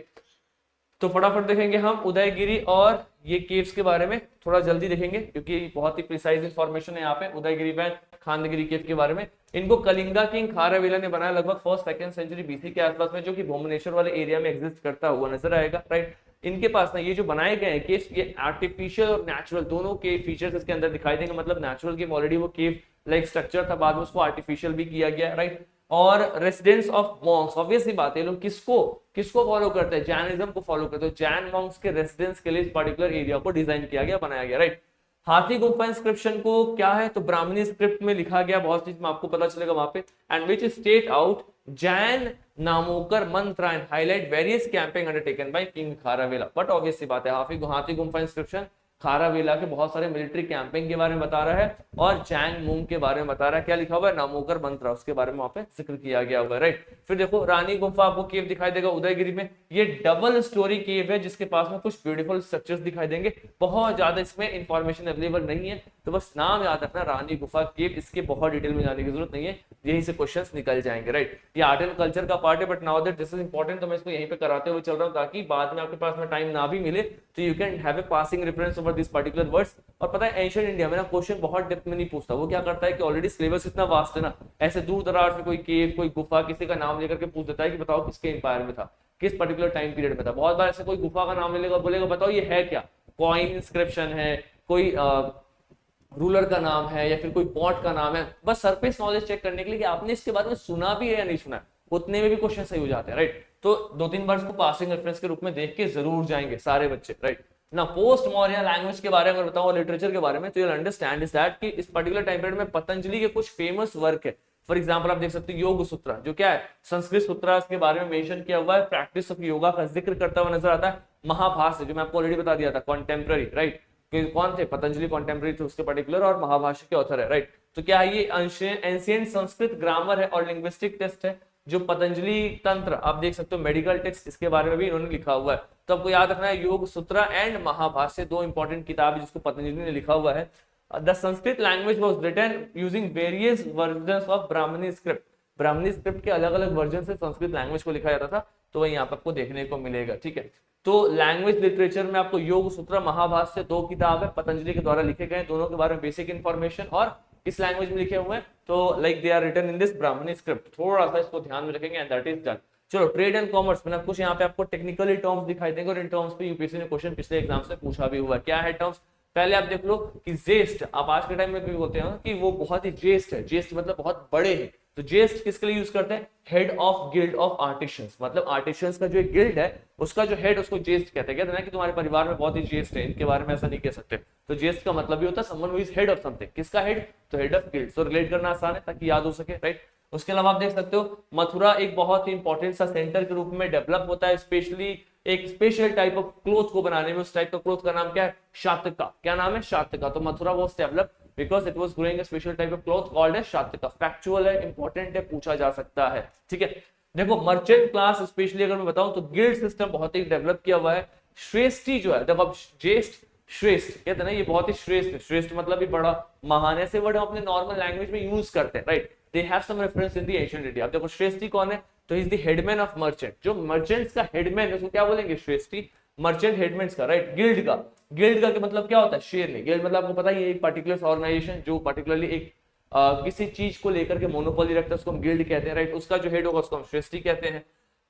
तो फटाफट देखेंगे हम उदयगिरी और ये केव्स के बारे में, थोड़ा जल्दी देखेंगे क्योंकि बहुत ही प्रिसाइज इंफॉर्मेशन है यहाँ पे उदयगिरी वैन खांडगिरी केव के बारे में। इनको कलिंगा किंग खारावेला ने बनाया लगभग 1st 2nd सेंचुरी बीसी के आसपास में, जो कि भुवनेश्वर वाले एरिया में एग्जिस्ट करता हुआ नजर आएगा, राइट। इनके पास ना ये जो बनाए गए हैं केव्स, ये आर्टिफिशियल और नेचुरल दोनों के फीचर्स इसके अंदर दिखाई देंगे। मतलब नेचुरल केव ऑलरेडी वो केव लाइक स्ट्रक्चर था, बाद में उसको आर्टिफिशियल भी किया गया, राइट। और रेसिडेंस ऑफ मॉन्क्स, ऑब्वियसली बात है, लोग किसको किसको फॉलो करते हैं, जैनिज्म को फॉलो करते हैं। जैन मॉन्क्स के रेसिडेंस के लिए इस पर्टिकुलर एरिया को डिजाइन किया गया, बनाया गया, राइट। हाथी गुम्फा इंस्क्रिप्शन को क्या है, तो ब्राह्मणी स्क्रिप्ट में लिखा गया, बहुत चीज में आपको पता चलेगा वहां पे। And which state out Jain Namokar mantra and highlight various camping undertaken by king Kharavela. But obviously बात है, हाथी गुम्फा इंस्क्रिप्शन खारावेला के बहुत सारे मिलिट्री कैंपिंग के बारे में बता रहा है, और जैन मूंग के बारे में बता रहा है। क्या लिखा हुआ है, नामोकर मंत्र, उसके बारे में वहां पे जिक्र किया गया हुआ है, राइट। फिर देखो रानी गुम्फा आपको केव दिखाई देगा उदयगिरी में, ये डबल स्टोरी केव है जिसके पास में कुछ ब्यूटीफुल स्ट्रक्चर्स दिखाई देंगे। बहुत ज्यादा इसमें इंफॉर्मेशन अवेलेबल नहीं है, तो बस नाम याद रखना रानी गुफा केव, इसके बहुत डिटेल में जाने की जरूरत नहीं है, यहीं से क्वेश्चंस निकल जाएंगे, राइट। ये आर्ट एंड कल्चर का पार्ट है, but now that this is important, तो मैं इसको यहीं पे कराते हुए चल रहा हूँ, ताकि बाद में आपके पास में टाइम ना भी मिले तो you can have a passing reference over this particular words. और पता है एंशिएंट इंडिया में ना क्वेश्चन बहुत डेप्थ में नहीं पूछता, वो क्या करता है कि ऑलरेडी सिलेबस इतना वास्ट है ना, ऐसे दूर दराज में कोई केव कोई गुफा किसी का नाम लेकर के पूछ देता है कि बताओ किसके एम्पायर में था, किस पर्टिकुलर टाइम पीरियड में था। बहुत बार ऐसे कोई गुफा का नाम ले लेगा, बोलेगा बताओ ये है क्या, कॉइन इंस्क्रिप्शन है, कोई रूलर का नाम है, या फिर कोई पॉट का नाम है, बस सरफेस नॉलेज चेक करने के लिए कि आपने इसके बारे में सुना भी है या नहीं सुना, उतने में भी क्वेश्चन सही हो जाते हैं, राइट। तो 2-3 बार इसको पासिंग रेफरेंस के रूप में देख के जरूर जाएंगे सारे बच्चे, राइट ना। पोस्ट मौर्य लैंग्वेज के बारे में बताऊं, लिटरेचर के बारे में, तो यू अंडरस्टैंड इज दैट कि इस पर्टिकुलर टाइम पीरियड में पतंजलि के कुछ फेमस वर्क है, फॉर एग्जाम्पल आप देख सकते हो योग सूत्र, जो क्या है संस्कृत सूत्र के बारे में मेंशन किया हुआ है, प्रैक्टिस ऑफ योगा का जिक्र करता हुआ नजर आता है। महाभाष्य जो मैं आपको ऑलरेडी बता दिया था, कॉन्टेम्प्ररी, राइट, कौन थे, पतंजलि कॉन्टेम्प्ररी थे उसके पर्टिकुलर, और महाभाष्य के ऑथर है, राइट। तो क्या है ये एंशिएंट संस्कृत ग्रामर है और लिंग्विस्टिक टेस्ट है। जो पतंजलि तंत्र आप देख सकते हो मेडिकल टेक्स्ट, इसके बारे में भी इन्होंने लिखा हुआ है। तो आपको याद रखना है योग सूत्र एंड महाभाष्य दो इंपॉर्टेंट किताब है जिसको पतंजलि ने लिखा हुआ है। The Sanskrit language was written using various versions of Brahmani script, Brahmani script के अलग अलग वर्जन से संस्कृत लैंग्वेज को लिखा जाता था, तो वही यहाँ पर आपको देखने को मिलेगा, ठीक है। तो लैंग्वेज लिटरेचर में आपको योग सूत्र महाभाष्य दो किताब है पतंजलि के द्वारा लिखे गए, दोनों के बारे में बेसिक इन्फॉर्मेशन और इस लैंग्वेज में लिखे हुए हैं, तो like they are written in this Brahmani script, थोड़ा सा इसको ध्यान में रखेंगे एंड दैट इज डन। चलो ट्रेड एंड कॉमर्स में कुछ यहाँ पे आपको टेक्निकली टर्म्स दिखाई देंगे, और इन टर्म्स पे यूपीएससी ने क्वेश्चन पिछले एग्जाम से पूछा भी हुआ है। क्या है टर्म्स, पहले आप देख लो कि जेस्ट, आप आज के टाइम में भी बोलते हैं कि वो बहुत ही जेस्ट है, जेस्ट मतलब बहुत बड़े हैं, तो जेस्ट किसके लिए यूज करते हैं, head of guild of artisans, मतलब आर्टिशियंस का जो एक गिल्ड है उसका जो हेड उसको जेस्ट कहते हैं। कहते हैं ना कि तुम्हारे परिवार में बहुत ही जेस्ट है, इनके बारे में ऐसा नहीं कह सकते, तो जेस्ट का मतलब भी होता है someone who is head of something, किसका हेड, तो head of guild, so relate करना आसान है ताकि याद हो सके, राइट। उसके अलावा आप देख सकते हो मथुरा एक बहुत ही इंपॉर्टेंट सा सेंटर के रूप में डेवलप होता है, स्पेशली एक स्पेशल टाइप ऑफ क्लोथ को बनाने में। उस टाइप का क्लोथ का नाम क्या है, शातका, क्या नाम है, शातका। तो Mathura was developed because it was growing a special type of cloth called as Shataka. Factual है, इंपॉर्टेंट है, पूछा जा सकता है, ठीक है। देखो मर्चेंट क्लास स्पेशली अगर मैं बताऊं तो गिल्ड सिस्टम बहुत ही डेवलप किया हुआ है। श्रेष्ठी जो है, देखो अब ज्येष्ठ श्रेष्ठ कहते हैं ना, ये बहुत ही श्रेष्ठ, श्रेष्ठ मतलब भी बड़ा महान, ऐसे वर्ड हम अपने नॉर्मल लैंग्वेज में यूज करते हैं, right. They have some reference in the ancient India. अब देखो श्रेष्ठी कौन है, तो is the headman of merchant, जो मर्चेंट्स का हेडमैन है उसको क्या बोलेंगे, श्रेष्ठी, मर्चेंट हेडमैन्स का, राइट। गिल्ड का, गिल्ड का मतलब क्या होता है, शेयर नहीं, गिल्ड मतलब आपको पता है ये एक पर्टिकुलर ऑर्गेनाइजेशन जो पर्टिकुलरली एक किसी चीज को लेकर के मोनोपोली रखता है उसको हम गिल्ड कहते हैं, राइट। उसका जो हेड होगा उसको हम श्रेष्ठी कहते हैं।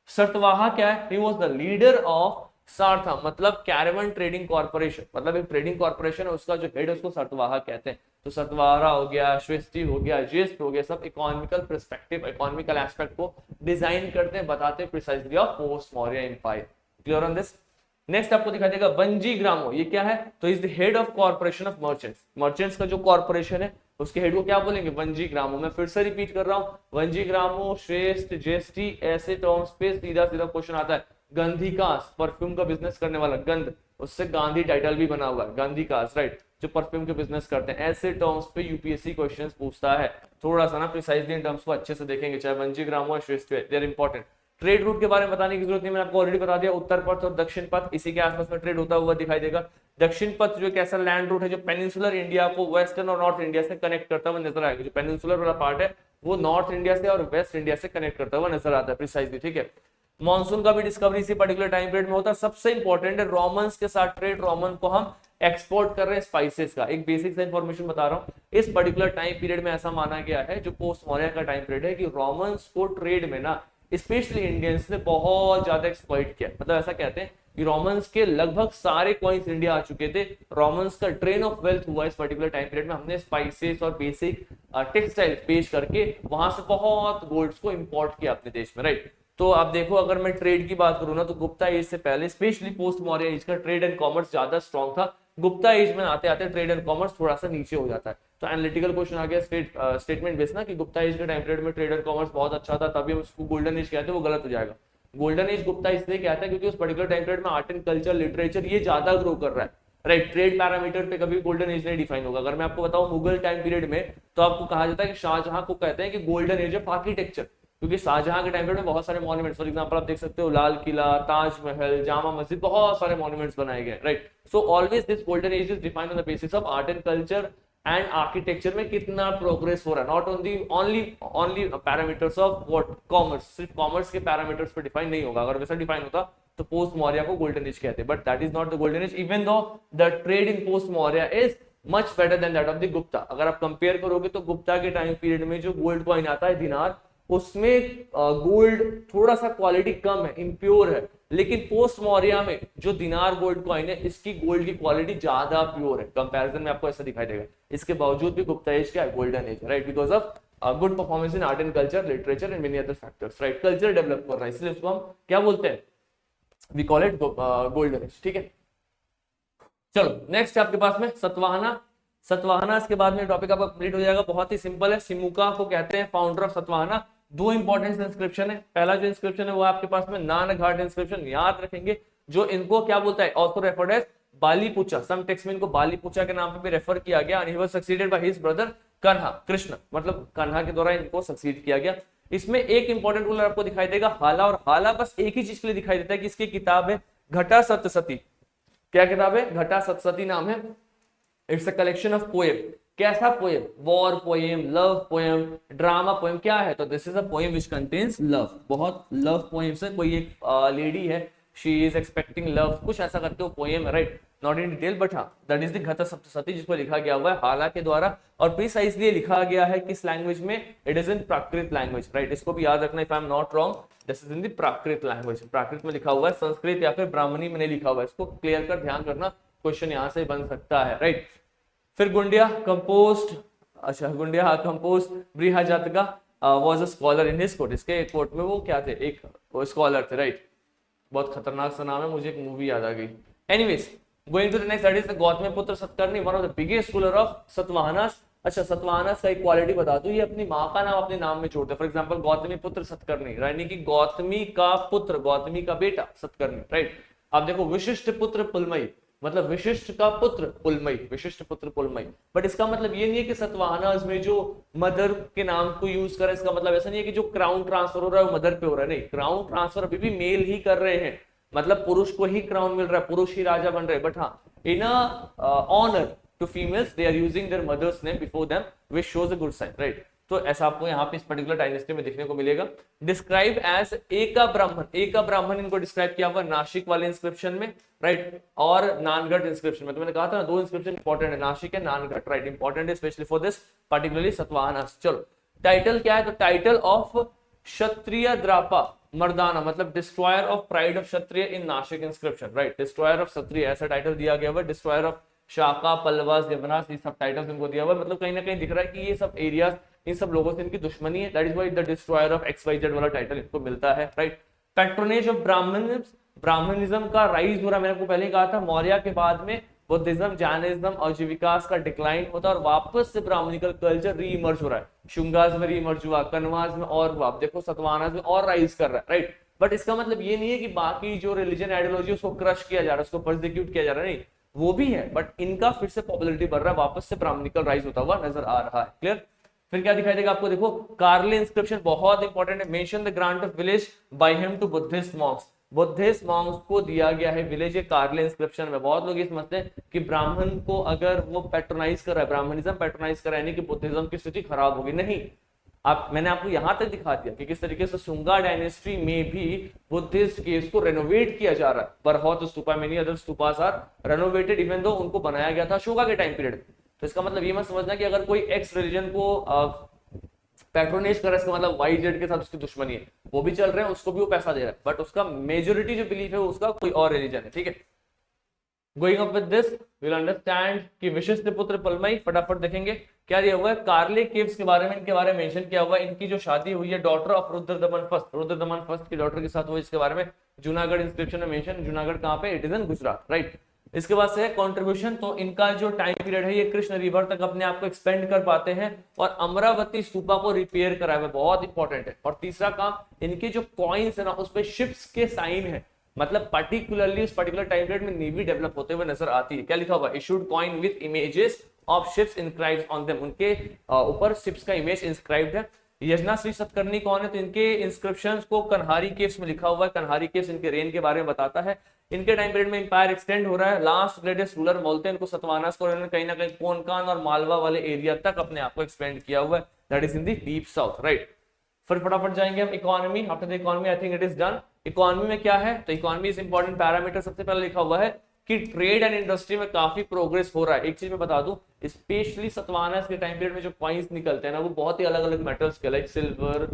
सतवाहा क्या है, he was the leader of Sartha, मतलब कैरावन ट्रेडिंग कॉर्पोरेशन, मतलब एक ट्रेडिंग कॉर्पोरेशन है, उसका जो हेड है उसको सतवाहा कहते हैं। तो सतवाहा हो गया, श्रेष्ठी हो गया, ज्येष्ठ हो गया, सब इकोनॉमिकल पर्सपेक्टिव, इकोनॉमिकल एस्पेक्ट को डिजाइन करते हैं, बताते हैं precisely of post Maurya empire. Clear on this. Next आपको दिखाई देगा वंजी ग्रामो, ये क्या है, तो is the head of corporation of merchants, merchants का जो कॉर्पोरेशन है उसके हेड को क्या बोलेंगे, वंजी ग्रामो। मैं फिर से रिपीट कर रहा हूं, वंजी ग्रामो, श्रेष्ठ, ज्येष्ठी, ऐसे टर्म्स पे सीधा सीधा क्वेश्चन आता है। गंधिकास, परफ्यूम का बिजनेस करने वाला, गंध, उससे गांधी टाइटल भी बना हुआ है, गांधीकास, राइट, जो परफ्यूम के बिजनेस करते हैं। ऐसे टर्म्स पे यूपीएससी क्वेश्चंस पूछता है, थोड़ा सा ना प्रिसाइजली इन टर्म्स को अच्छे से देखेंगे, चाहे वंजी ग्रामो और shreshth, they are important. Trade route के बारे में बताने की जरूरत नहीं, मैंने आपको ऑलरेडी बता दिया, उत्तर पथ और दक्षिण पथ, इसी के आसपास में ट्रेड होता हुआ दिखाई देगा। दक्षिण पथ जो एक ऐसा लैंड रूट है जो पेनिनसुलर इंडिया को वेस्टर्न और नॉर्थ इंडिया से कनेक्ट करता हुआ नजर आएगा। जो पेनिनसुलर वाला पार्ट है वो नॉर्थ इंडिया से और वेस्ट इंडिया से कनेक्ट करता हुआ नजर आता है प्रिसाइजली, ठीक है। मॉनसून का भी डिस्कवरी इसी पर्टिकुलर टाइम पीरियड में होता है। सबसे इंपॉर्टेंट है रोमन्स के साथ ट्रेड, रोमन को हम एक्सपोर्ट कर रहे हैं स्पाइसेस का, एक बेसिक सा इंफॉर्मेशन बता रहा हूँ। इस पर्टिकुलर टाइम पीरियड में ऐसा माना गया है, जो पोस्ट मौर्य का टाइम पीरियड है, कि रोमन्स को ट्रेड में ना स्पेशली इंडियंस ने बहुत ज्यादा एक्सप्लॉइट किया। मतलब ऐसा कहते हैं कि रोमन्स के लगभग सारे कॉइन्स इंडिया आ चुके थे, रोमन्स का ड्रेन ऑफ वेल्थ हुआ इस पर्टिकुलर टाइम पीरियड में। हमने स्पाइसेस और बेसिक टेक्सटाइल पेश करके वहां से बहुत गोल्ड्स को इंपोर्ट किया अपने देश में, राइट। तो आप देखो अगर मैं ट्रेड की बात करूं ना, तो गुप्ता एज से पहले स्पेशली पोस्ट मौर्य एज का ट्रेड एंड कॉमर्स ज्यादा स्ट्रॉन्ग था। गुप्ता एज में आते आते ट्रेड एंड कॉमर्स थोड़ा सा नीचे हो जाता है। तो एनालिटिकल क्वेश्चन आ गया स्टेटमेंट बेस ना, कि गुप्ता एज के टाइम पीरियड में ट्रेड एंड कॉमर्स बहुत अच्छा था, तभी उसको गोल्डन एज कहते हैं, वो गलत हो जाएगा। गोल्डन एज गुप्ता इसलिए कहता है क्योंकि उस पर्टिकुलर टाइम पीरियड में आर्ट एंड कल्चर, लिटरेचर ये ज्यादा ग्रो कर रहा है, राइट। ट्रेड पैरामीटर पे कभी गोल्डन एज नहीं डिफाइन होगा। अगर मैं आपको बताऊं मुगल टाइम पीरियड में, तो आपको कहा जाता है कि शाहजहां को कहते हैं कि गोल्डन एज ऑफ आर्किटेक्चर, क्योंकि शाहजहां के टाइम पीरियड में बहुत सारे मॉन्यूमेंट्स, फॉर एग्जांपल आप देख सकते हो लाल किला, ताजमहल, जामा मस्जिद, बहुत सारे मॉन्यूमेंट्स बनाए गए, right. So always this golden age is defined on the basis of art and culture and architecture में कितना प्रोग्रेस हो रहा है, not only parameters of what commerce, सिर्फ कॉमर्स के पैरामीटर्स पे डिफाइन नहीं होगा। अगर वैसा डिफाइन होता तो पोस्ट मौर्य को गोल्डन एज कहते, but that is not the golden age, even though the trade in post Maurya is much better than that of the Gupta. अगर आप कंपेयर करोगे तो गुप्ता के टाइम पीरियड में जो गोल्ड कॉइन आता है दिनार, उसमें गोल्ड थोड़ा सा क्वालिटी कम है, इम्प्योर है, लेकिन पोस्ट मौर्य में जो दिनार गोल्ड कॉइन है इसकी गोल्ड की क्वालिटी ज्यादा प्योर है, कंपैरिजन में आपको ऐसा दिखाई देगा। इसके बावजूद भी गुप्ता एज क्या है, golden age, right, because of good performance in art and culture, literature and many other factors, right. Culture develop कर रहा है, इसलिए उसको हम क्या बोलते हैं, we call it golden age, ठीक है। चलो नेक्स्ट आपके पास में सतवाहना। सतवाहना के बाद में टॉपिक आपका कंप्लीट हो जाएगा। बहुत ही सिंपल है, सिमुका को कहते हैं फाउंडर ऑफ सतवाहना। दो इंपॉर्टेंट इंस्क्रिप्शन है, पहला जो इंस्क्रिप्शन है वो आपके पास में नान घाट इंस्क्रिप्शन, याद रखेंगे, जो इनको क्या बोलता है, also referred as Balipucha, some text में इनको बालीपुचा के नाम पे भी रेफर किया गया। And he was succeeded by his brother Kanha, Krishna, मतलब कन्हा के द्वारा इनको सक्सीड किया गया। इसमें एक इंपॉर्टेंट रूलर आपको दिखाई देगा हाला, और हाला बस एक ही चीज के लिए दिखाई देता है कि इसकी किताब है घटा सप्तशती। क्या किताब है? घटा सप्तशती नाम है। It's a collection of poem. कैसा poem? War poem, love poem, drama poem, क्या है? तो this is a poem which contains love. बहुत लव पोएम्स है। कोई एक लेडी है, शी इज एक्सपेक्टिंग लव, कुछ ऐसा करके वो पोएम है, right, not in detail, but हाँ दैट इज द घटा सप्तशती, जिसको लिखा गया हुआ है हाला के द्वारा। और प्रिसाइजली लिखा गया है किस लैंग्वेज में? It is in Prakrit language, right, इसको भी याद रखना, if I am not wrong, this is in the Prakrit language. Prakrit में लिखा हुआ है, संस्कृत या फिर ब्राह्मणी में नहीं लिखा हुआ है, इसको क्लियर कर ध्यान रखना, क्वेश्चन यहाँ से बन सकता है, राइट। फिर गुंडिया कंपोस्ट, अच्छा Gunadhya composed Brihatkatha was a scholar in his court, इसके कोर्ट में वो क्या थे? एक स्कॉलर थे, राइट। बहुत खतरनाक सा नाम है, मुझे एक मूवी याद आ गई। Anyways, going to the next, that is the Gautamiputra Satakarni, one of the biggest ruler of Satavahanas. अच्छा, सतवाहनास का एक क्वालिटी बता दूं, ये अपनी माँ का नाम अपने नाम में जोड़ते हैं। फॉर एग्जांपल गौतमीपुत्र सतकर्णी, यानी कि गौतमी का पुत्र, गौतमी का बेटा सतकर्णी, राइट। आप देखो विशिष्ट पुत्र पुलमयी, मतलब विशिष्ट का पुत्र पुलमयी, विशिष्ट पुत्र पुलमयी। बट इसका मतलब ये नहीं है कि सतवाहनास में जो मदर के नाम को यूज करें, इसका मतलब ऐसा नहीं है कि जो क्राउन ट्रांसफर हो रहा है वो मदर पे हो रहा है, नहीं, क्राउन ट्रांसफर अभी भी मेल ही कर रहे हैं, मतलब पुरुष को ही क्राउन मिल रहा है, पुरुष ही राजा बन रहे हैं। बट हाँ, in honour to females they are using their mothers name before them, which shows a good sign, right. तो ऐसा आपको यहाँ पे इस पर्टिकुलर डायनेस्टी में देखने को मिलेगा। डिस्क्राइब एज एका ब्राह्मण, एका ब्राह्मण इनको डिस्क्राइब किया हुआ नासिक वाले इंस्क्रिप्शन में, राइट, और नानगढ़ इंस्क्रिप्शन में। तो मैंने कहा था ना, दो इंस्क्रिप्शन इंपॉर्टेंट है, नासिक है नानगढ़, राइट, इंपॉर्टेंट है specially for this particularly Satavahanas. चलो, टाइटल क्या है? तो टाइटल ऑफ क्षत्रिय द्रापा मर्दाना, मतलब destroyer of pride of Kshatriya in Nasik inscription, right, destroyer of Kshatriya, ऐसा टाइटल दिया गया है। डिस्ट्रॉयर ऑफ शाका, पल्लवास, यवनास, ये सब टाइटल्स इनको दिया हुआ है। मतलब कहीं ना कहीं दिख रहा है कि ये सब एरियाज, इन सब लोगों से इनकी दुश्मनी है, that is why the destroyer of XYZ वाला टाइटल इनको मिलता है, right. Patronage of brahmanism, brahmanism का राइज हो रहा है, मैंने आपको पहले ही कहा था, मौर्य के बाद में बुद्धिज्म, जैनिज्म और जीविकास का डिक्लाइन होता है और वापस से ब्राह्मणिकल कल्चर री इमर्ज हो रहा है। शुंगास में री इमर्ज हुआ, कन्वास में और हुआ, आप देखो सतवाहनास में और राइज कर रहा है, राइट। बट इसका मतलब ये नहीं है कि बाकी जो रिलीजन आइडियोलॉजी उसको क्रश किया जा रहा है, उसको परसिक्यूट किया जा रहा है, नहीं, वो भी है, बट इनका फिर से पॉपुलरिटी बढ़ रहा है, वापस से ब्राह्मणिकल राइज होता हुआ नजर आ रहा है, क्लियर। फिर क्या दिखाई देगा आपको? देखो कार्ले इंस्क्रिप्शन बहुत इंपॉर्टेंट है। Mention the grant of village by him to Buddhist monks, Buddhist monks को दिया गया है विलेज ये कार्ले इंस्क्रिप्शन में। बहुत लोग ये समझते हैं कि ब्राह्मण को अगर वो पैट्रोनाइज कर रहा है, ब्राह्मणिज्म पैट्रोनाइज कर रहा है, यानी कि बुद्धिज्म की स्थिति खराब होगी, नहीं। मैंने आपको यहां तक दिखा दिया कि किस तरीके से शुंगा डायनेस्टी में भी बुद्धिस्ट केस को रेनोवेट किया जा रहा है। Bharhut stupa, many other stupas are renovated even though उनको बनाया गया था शुंगा के टाइम पीरियड। तो इसका मतलब ये मत समझना कि अगर कोई एक्स रिलीजन को पैट्रोनेज कर रहा है, इसका मतलब YZ के साथ उसकी दुश्मनी है, वो भी चल रहे हैं, उसको भी वो पैसा दे रहा है, बट उसका मेजोरिटी जो बिलीफ है उसका कोई और रिलीजन है, ठीक है। Going up with this will understand कि विशिष्ट पुत्र पुलमयी, फटाफट देखेंगे क्या दिया हुआ है। कार्ले केव्स के बारे में, इनके बारे में मेंशन किया हुआ है। इनकी जो शादी हुई है daughter of Rudradaman first, Rudradaman first की डॉटर के साथ हुई, इसके बारे में जूनागढ़ इंस्क्रिप्शन में मेंशन। जूनागढ़ कहां पे? It is in Gujarat, right. इसके बाद से है कंट्रीब्यूशन, तो इनका जो टाइम पीरियड है ये कृष्ण रिवर तक अपने आप को एक्सपेंड कर पाते हैं और अमरावती स्तूपा को रिपेयर करा हुआ है, बहुत इंपॉर्टेंट है। और तीसरा काम, इनके जो कॉइन्स है ना उस पे शिप्स के साइन है, मतलब पर्टिकुलरली उस पर्टिकुलर टाइम पीरियड में नेवी डेवलप होते हुए नजर आती है। क्या लिखा हुआ? Issued coin with images of ships inscribed on them, उनके ऊपर शिप्स का इमेज इंस्क्राइब्ड है। यजना श्री सतकर्णी कौन है? तो इनके इंस्क्रिप्शंस को कन्हारी केव्स में लिखा हुआ है। कन्हारी केव्स इनके रेन के बारे में बताता है। इनके टाइम पीरियड में इंपायर एक्सटेंड हो रहा है। लास्ट ग्रेटेस्ट रूलर बोलते हैं इनको सतवाहनास को, इन्होंने कहीं ना कहीं कोंकण और मालवा वाले एरिया तक अपने आप को एक्सपेंड किया हुआ है, that is in the deep south, right. फिर फटाफट जाएंगे हम economy. After the economy I think it is done. Economy में क्या है? तो इकोनॉमी इज इंपॉर्टेंट पैरामीटर। सबसे पहले लिखा हुआ है कि ट्रेड एंड इंडस्ट्री में काफी प्रोग्रेस हो रहा है। एक चीज मैं बता दूं, स्पेशली सतवाहनास के टाइम पीरियड में जो कॉइन्स निकलते हैं ना वो बहुत ही अलग अलग मेटल्स के, like silver,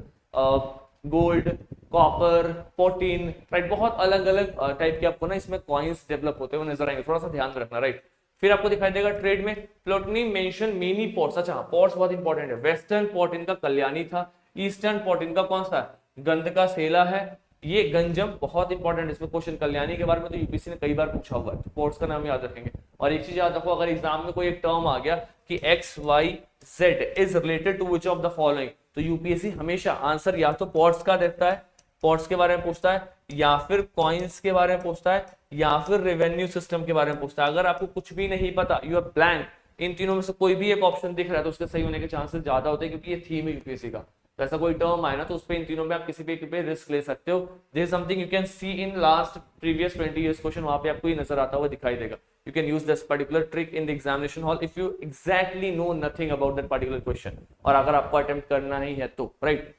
gold, copper, protein, right, बहुत अलग अलग टाइप के आपको ना इसमें कॉइन्स डेवलप होते हुए नजर आएंगे, थोड़ा सा ध्यान में रखना, राइट। फिर आपको दिखाई देगा ट्रेड में प्लोटनी मेंशन मेनी पोर्ट्स। अच्छा, पोर्ट्स बहुत इंपॉर्टेंट है। वेस्टर्न पोर्ट इनका कल्याणी था, ईस्टर्न पोर्ट इनका कौन सा है? गंध का सेला है, ये गंजम बहुत इंपॉर्टेंट है। इसमें क्वेश्चन कल्याणी के बारे में तो यूपीसी ने कई बार पूछा हुआ है, तो पोर्ट्स का नाम याद रखेंगे। और एक चीज याद रखो, अगर एग्जाम में कोई एक टर्म आ गया कि X Y Z is related to which of the following, तो यूपीएससी हमेशा आंसर या तो पॉट्स का देता है, पॉट्स के बारे में पूछता है, या फिर कॉइन्स के बारे में पूछता है, या फिर रेवेन्यू सिस्टम के बारे में पूछता है। अगर आपको कुछ भी नहीं पता, यू आर ब्लैंक, इन तीनों में से कोई भी एक ऑप्शन दिख रहा है तो उसके सही होने के चांसेस ज्यादा होते हैं, क्योंकि ये थीम है यूपीएससी का। तो ऐसा कोई टर्म आए ना तो उस पे इन तीनों में आप किसी भी पे रिस्क ले सकते हो। This is something you can see in last previous 20 years question, वहां पे आपको ये नजर आता हुआ दिखाई देगा। You can use this particular trick in the examination hall if you exactly know nothing about that particular question, और अगर आपको अटेम्प्ट करना ही है तो right.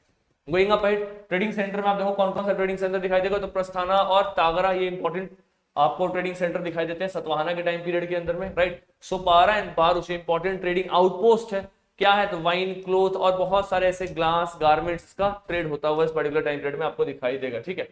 Going up ahead, trading center में आप देखो कौन कौन सा ट्रेडिंग सेंटर दिखाई देगा, तो प्रस्थाना और तागरा ये इंपॉर्टेंट आपको ट्रेडिंग सेंटर दिखाई देते हैं सतवाहना के टाइम पीरियड के अंदर में, right. Sopara and Bharuch important trading outpost है, क्या है तो वाइन, क्लोथ और बहुत सारे ऐसे ग्लास गारमेंट्स का ट्रेड होता हुआ इस पर्टिकुलर टाइम पीरियड में आपको दिखाई देगा, ठीक है।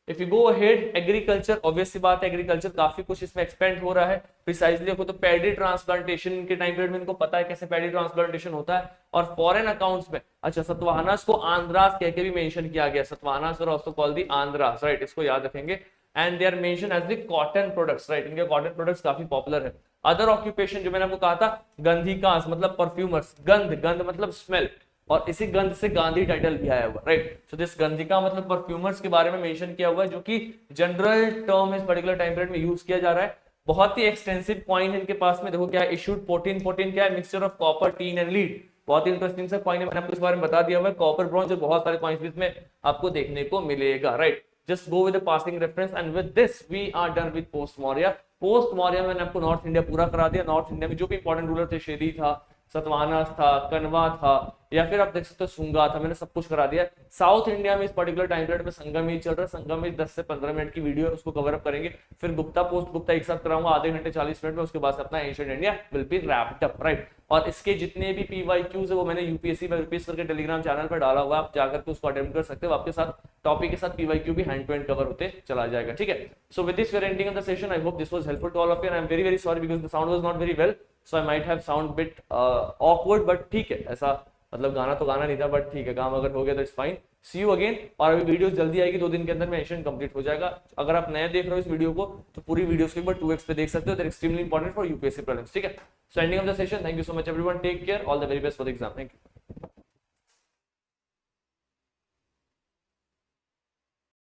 If you go ahead, agriculture, obvious सी बात है एग्रीकल्चर काफी कुछ इसमें एक्सपेंड हो रहा है। प्रिसाइजली देखो तो पैडी ट्रांसप्लांटेशन के टाइम पीरियड में इनको पता है कैसे पैडी ट्रांसप्लांटेशन होता है। और फॉरेन अकाउंट्स में अच्छा सतवाहनास को आंध्रास कह के भी मेंशन किया गया, सतवाहनास और also called the Andhras, right, इसको याद रखेंगे। And they are mention as the cotton products, right, इनके कॉटन प्रोडक्ट्स काफी पॉपुलर है। अदर ऑक्यूपेशन जो मैंने आपको कहा था, गंधिकास मतलब परफ्यूमर्स, गंध, गंध मतलब स्मेल, और इसी गंध से गांधी टाइटल भी आया हुआ, राइट। सो दिस गंधिका मतलब परफ्यूमर्स के बारे में मेंशन किया हुआ है, जो कि जनरल टर्म इस पर्टिकुलर टाइम पीरियड में यूज किया जा रहा है। बहुत ही एक्सटेंसिव कॉइन है इनके पास में, देखो क्या है, इशूड 14 14 क्या है, mixture of copper, tin and lead. बहुत ही इंटरेस्टिंग सा कॉइन है, मैंने आपको इस बारे में बता दिया हुआ है। कॉपर, ब्रॉन्ज और बहुत सारे कॉइन्स भी इसमें आपको देखने को मिलेगा, right. Just go with the passing reference and with this we are done with post Maurya. Post Maurya मैंने आपको नॉर्थ इंडिया पूरा करा दिया। नॉर्थ इंडिया में जो भी इंपॉर्टेंट रूलर थे, शेदी था, सतवाहनास था, कनवा था, या फिर आप देख सकते हो सुंगा था, मैंने सब कुछ करा दिया। साउथ इंडिया में इस पर्टिकुलर टाइम पीरियड में संगम ही चल रहा है, संगम में 10 से 15 मिनट की वीडियो है, उसको कवर अप करेंगे। फिर गुप्ता, पोस्ट गुप्ता एक साथ कराऊंगा आधे घंटे 40 मिनट में, उसके बाद अपना ancient India will be wrapped up, right. और इसके जितने भी पीवाईक्यूज है वो मैंने यूपीएससी बाय यूपीएस करके टेलीग्राम चैनल पर डाला हुआ है, आप जाकर के उसको अटेम्प्ट कर सकते हो। आपके साथ टॉपिक के साथ पीवाईक्यू भी हैंड टू हैंड कवर होते चला जाएगा, ठीक है। So with this we are ending of the session. I hope this was helpful to all of you and I am very very sorry because the sound was not very well, so I might have sound bit awkward, but ठीक है, ऐसा मतलब गाना तो गाना नहीं था, but ठीक है, काम अगर हो गया तो it's fine. See you again. और अभी वीडियो जल्दी आएगी, 2 दिन के अंदर में एंशिएंट कंप्लीट हो जाएगा। अगर आप नए देख रहे हो इस वीडियो को तो पूरी वीडियोस को एक बार 2x पे देख सकते हो, that extremely important for UPSC prelims, ठीक है। So ending of the session, thank you so much everyone, take care, all the very best for the exam, thank you.